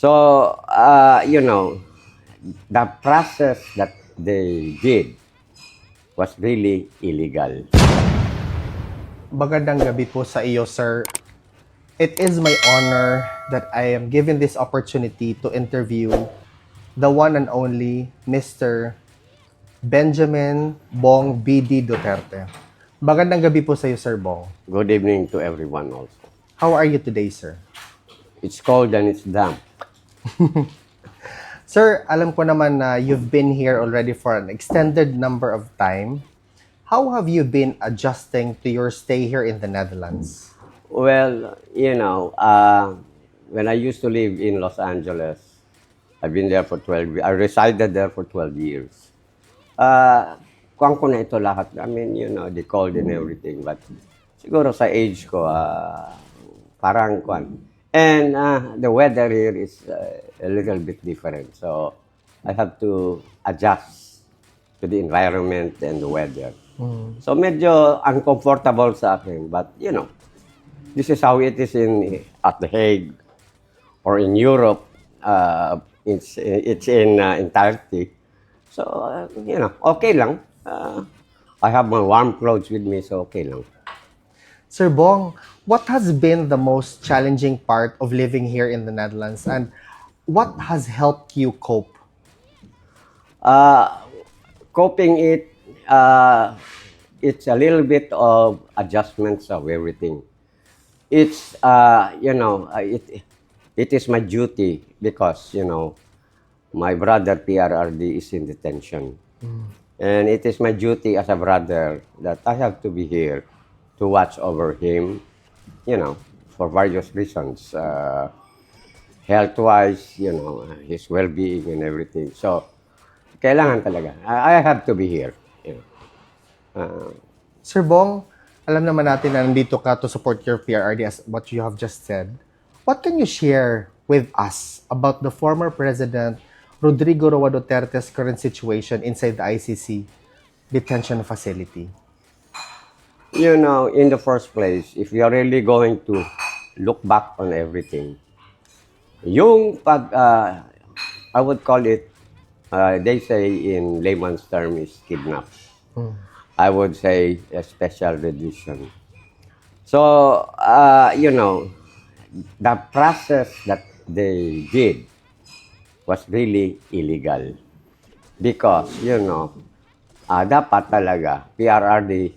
So, the process that they did was really illegal. Magandang gabi po sa iyo, sir. It is my honor that I am given this opportunity to interview the one and only Mr. Benjamin Bong B.D. Duterte. Magandang gabi po sa iyo, Sir Bong. Good evening to everyone also. How are you today, sir? It's cold and it's damp. Sir, alam ko naman na you've been here already for an extended number of time. How have you been adjusting to your stay here in the Netherlands? Well, when I used to live in Los Angeles, I've been there for 12 years. I resided there for 12 years. Kuwang ko na ito lahat. I mean, the cold and everything. But siguro sa age ko, parang kuwan. And the weather here is a little bit different. So I have to adjust to the environment and the weather. So medyo uncomfortable sa akin. But, this is how it is at The Hague or in Europe. It's in Turkey. So, okay lang. I have my warm clothes with me, so okay lang. Sir Bong, what has been the most challenging part of living here in the Netherlands, and what has helped you cope? Coping it's a little bit of adjustments of everything. It's, it is my duty because, my brother PRRD is in detention. And it is my duty as a brother that I have to be here to watch over him, for various reasons. Health-wise, his well-being and everything. So, kailangan talaga. I have to be here. Sir Bong, alam naman natin na nandito ka to support your PRRD as what you have just said. What can you share with us about the former President Rodrigo Roa Duterte's current situation inside the ICC detention facility? In the first place, if we are really going to look back on everything, I would call it, they say in layman's term is kidnap. I would say a special rendition. So, the process that they did was really illegal. Because, dapat talaga, PRRD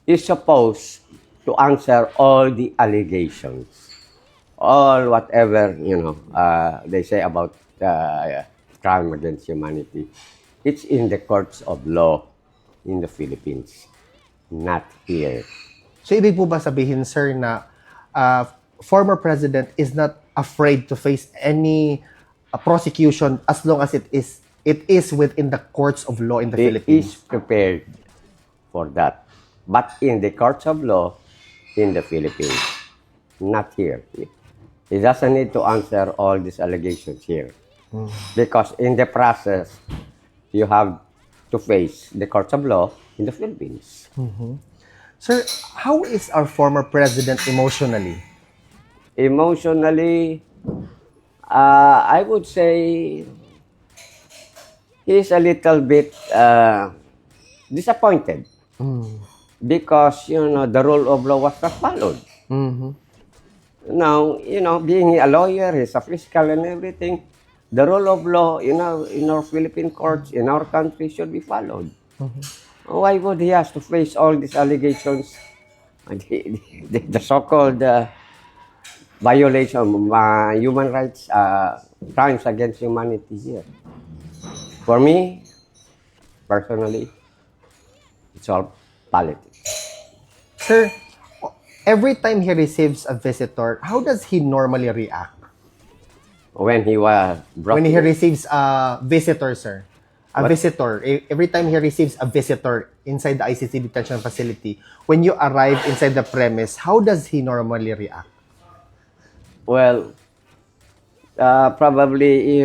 is supposed to answer all the allegations. All whatever, they say about crime against humanity. It's in the courts of law in the Philippines, not here. So, ibig po ba sabihin, sir, na former president is not afraid to face any prosecution as long as it is within the courts of law in the He Philippines? is prepared for that. But in the courts of law in the Philippines, not here. He doesn't need to answer all these allegations here. Because in the process, you have to face the courts of law in the Philippines. Sir, how is our former president emotionally? Emotionally, I would say he's a little bit disappointed because, the rule of law was not followed. Now, being a lawyer, he's a fiscal and everything, the rule of law, in our Philippine courts, in our country, should be followed. Why would he have to face all these allegations, the so-called violation of human rights, crimes against humanity here? For me, personally, it's all politics. Sir, every time he receives a visitor, how does he normally react? When he was brought When he here, receives a visitor, sir? Every time he receives a visitor inside the ICC detention facility, when you arrive inside the premise, how does he normally react? well, probably,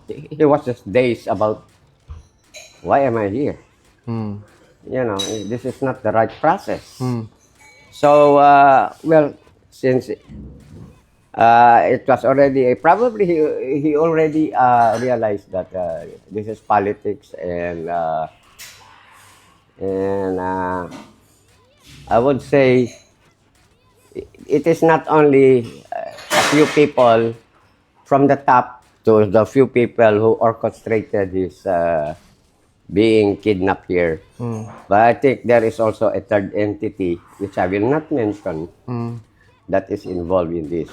he was just dazed about, why am I here? This is not the right process. So, well, since It was already probably he already realized that this is politics and I would say it is not only a few people from the top to the few people who orchestrated his being kidnapped here. But I think there is also a third entity, which I will not mention, that is involved in this.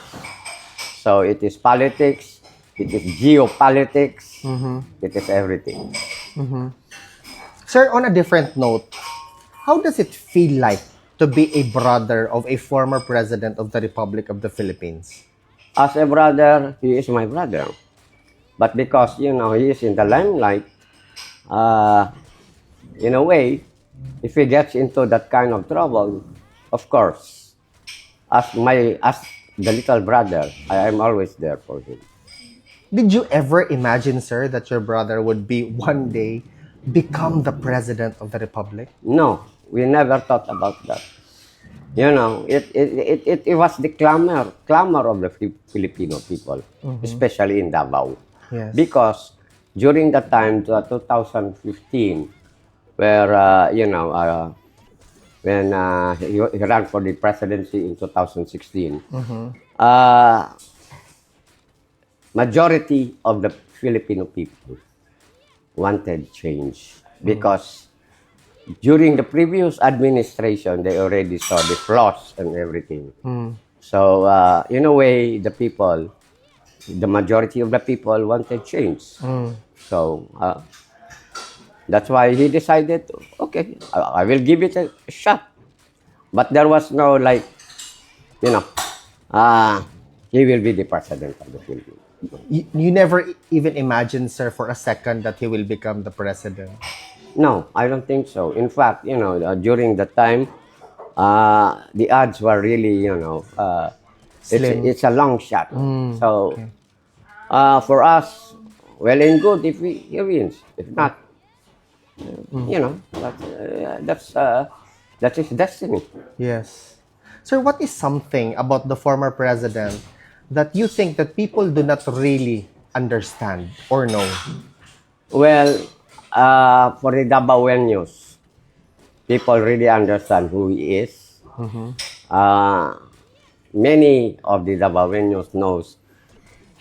So it is politics, it is geopolitics, it is everything. Sir, on a different note, how does it feel like to be a brother of a former president of the Republic of the Philippines? As a brother, he is my brother. But because, he is in the limelight, uh, in a way, if he gets into that kind of trouble, of course, as the little brother, I am always there for him. Did you ever imagine, sir, that your brother would be one day become the president of the Republic? No, we never thought about that. It was the clamor of the Filipino people, especially in Davao. Yes. Because during the time, 2015, where, when he ran for the presidency in 2016, majority of the Filipino people wanted change because during the previous administration, they already saw the flaws and everything. So, in a way, the majority of the people wanted change. So, that's why he decided, okay, I will give it a shot. But there was no you know, he will be the president of the Philippines. You never even imagined, sir, for a second that he will become the president. No, I don't think so. In fact, during the time, the odds were really, Slim. it's a long shot. So, for us, well and good if he wins. If not, that's his destiny. Yes. Sir, what is something about the former president that you think that people do not really understand or know? Well, for the Dabawenyos, people really understand who he is. Many of the Dabawenyos knows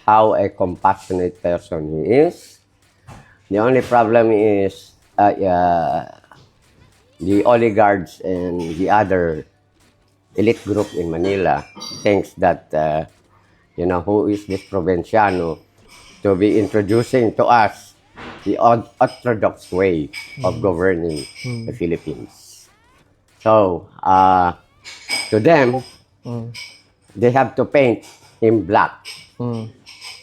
how a compassionate person he is. The only problem is the oligarchs and the other elite group in Manila thinks that, who is this Provinciano to be introducing to us the orthodox way of governing the Philippines. So, to them, they have to paint him black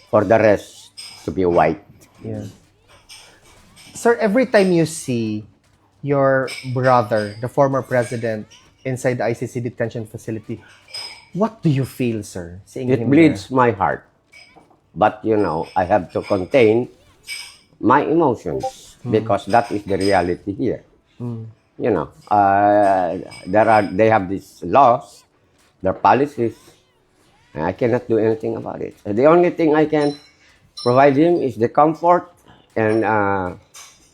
for the rest to be white. Yeah. Sir, every time you see your brother, the former president, inside the ICC detention facility, what do you feel, sir? Seeing It him bleeds my heart. But, I have to contain my emotions because that is the reality here. They have these laws, their policies, and I cannot do anything about it. The only thing I can provide him is the comfort and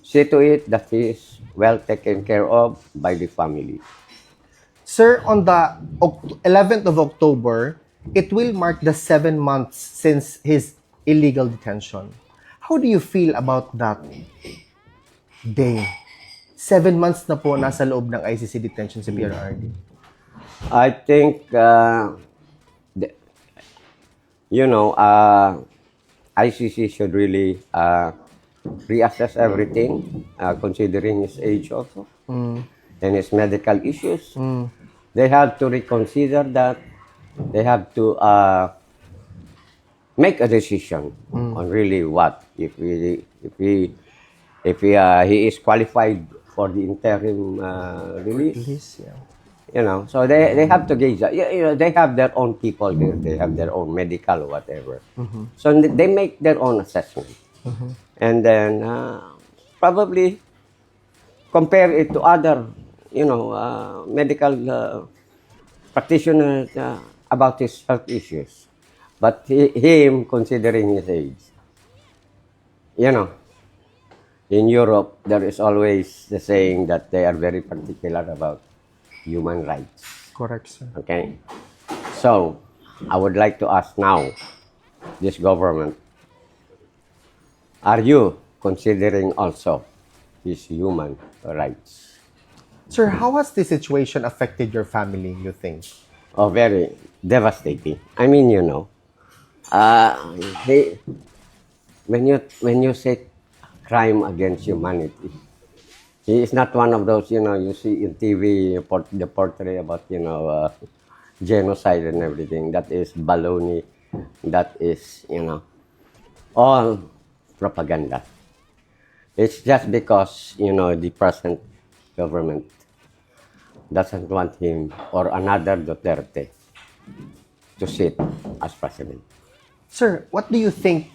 see to it that he is well taken care of by the family. Sir, on the 11th of October, it will mark the 7 months since his illegal detention. How do you feel about that day? 7 months na po nasa loob ng ICC detention si PRRD. I think, ICC should really reassess everything, considering his age also and his medical issues. They have to reconsider that. They have to make a decision on really what he is qualified for the interim release. Yeah. So they have to gauge that. They have their own people there. They have their own medical or whatever. So they make their own assessment. And then probably compare it to other, medical practitioners about his health issues. But him, considering his age, you know, in Europe, there is always the saying that they are very particular about human rights. Correct, sir. Okay? So, I would like to ask now, this government, are you considering also his human rights? Sir, how has this situation affected your family, you think? Oh, very devastating. I mean, uh, he, when you say crime against humanity, he is not one of those, you see in TV, the portrait about, genocide and everything. That is baloney. That is, all propaganda. It's just because, the present government doesn't want him or another Duterte to sit as president. Sir, what do you think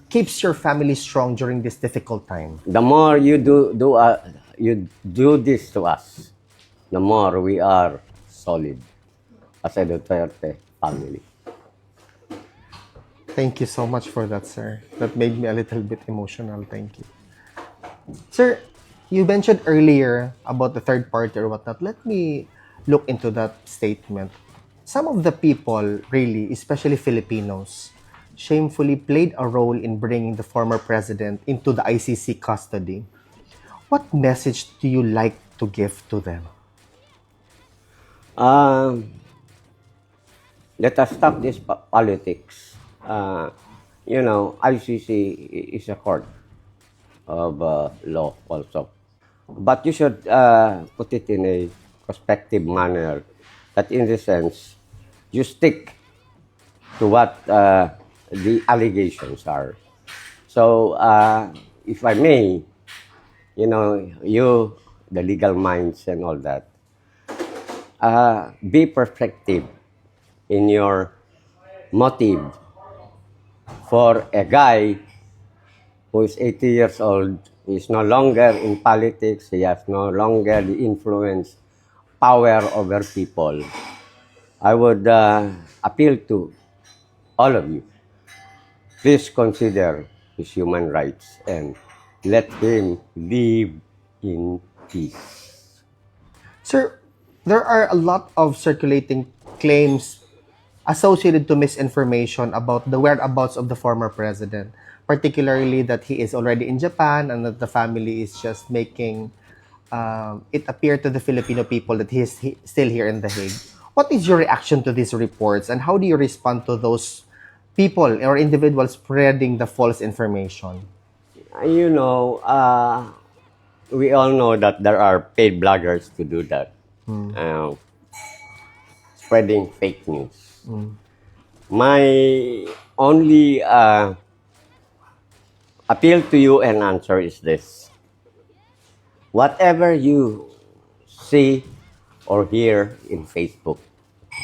keeps your family strong during this difficult time? The more you do this to us, the more we are solid as a Duterte family. Thank you so much for that, sir. That made me a little bit emotional. Thank you. Sir, you mentioned earlier about the third party or whatnot. Let me look into that statement. Some of the people, really, especially Filipinos, shamefully played a role in bringing the former president into the ICC custody. What message do you like to give to them? Um, Let us stop this politics. ICC is a court of law also. But you should put it in a prospective manner that in the sense, you stick to what the allegations are. So, if I may, the legal minds and all that, be perfective in your motive for a guy who is 80 years old, is no longer in politics, he has no longer the influence, power over people. I would appeal to all of you, please consider his human rights and let him live in peace. Sir, there are a lot of circulating claims associated to misinformation about the whereabouts of the former president, particularly that he is already in Japan and that the family is just making it appear to the Filipino people that still here in The Hague. What is your reaction to these reports and how do you respond to those people or individuals spreading the false information? You know, we all know that there are paid bloggers to do that, uh, spreading fake news. My only appeal to you and answer is this. Whatever you see or hear in Facebook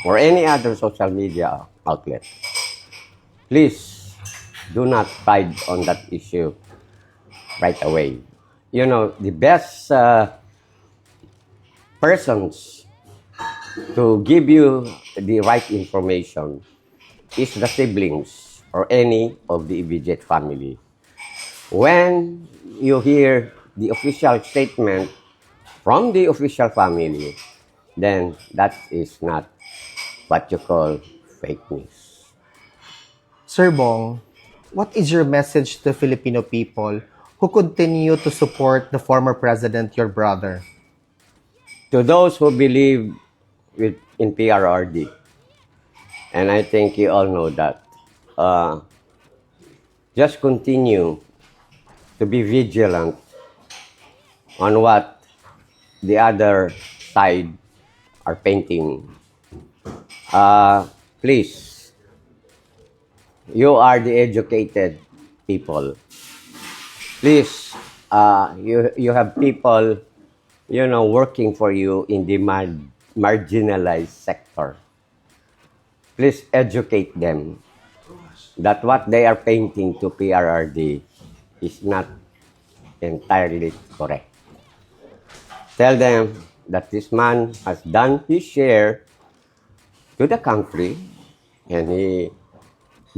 or any other social media outlet, please do not fight on that issue right away. The best persons to give you the right information is the siblings or any of the immediate family. When you hear the official statement from the official family, then that is not what you call fake news. Sir Bong, what is your message to Filipino people who continue to support the former president, your brother? To those who believe in PRRD, and I think you all know that, just continue to be vigilant on what the other side are painting. Please, you are the educated people. Please, you have people, working for you in the marginalized sector. Please educate them that what they are painting to PRRD is not entirely correct. Tell them that this man has done his share to the country and he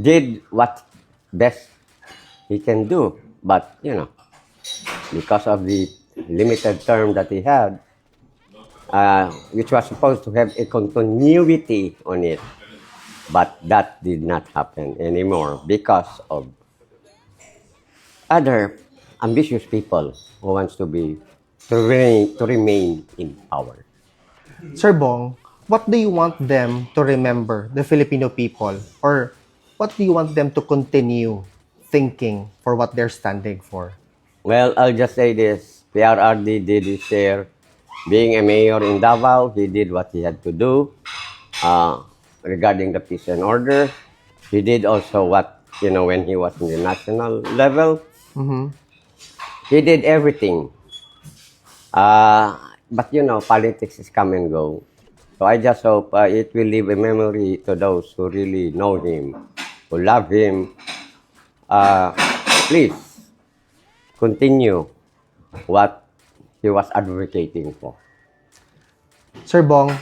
did what best he can do. But, because of the limited term that he had, which was supposed to have a continuity on it, but that did not happen anymore because of other ambitious people who wants to remain in power. Sir Bong, what do you want them to remember, the Filipino people? Or what do you want them to continue thinking for what they're standing for? Well, I'll just say this. PRRD did his share. Being a mayor in Davao, he did what he had to do uh, regarding the peace and order. He did also what, when he was in the national level. Mm-hmm. He did everything. But, politics is come and go. So I just hope it will leave a memory to those who really know him, who love him. Uh, Please continue what he was advocating for. Sir Bong,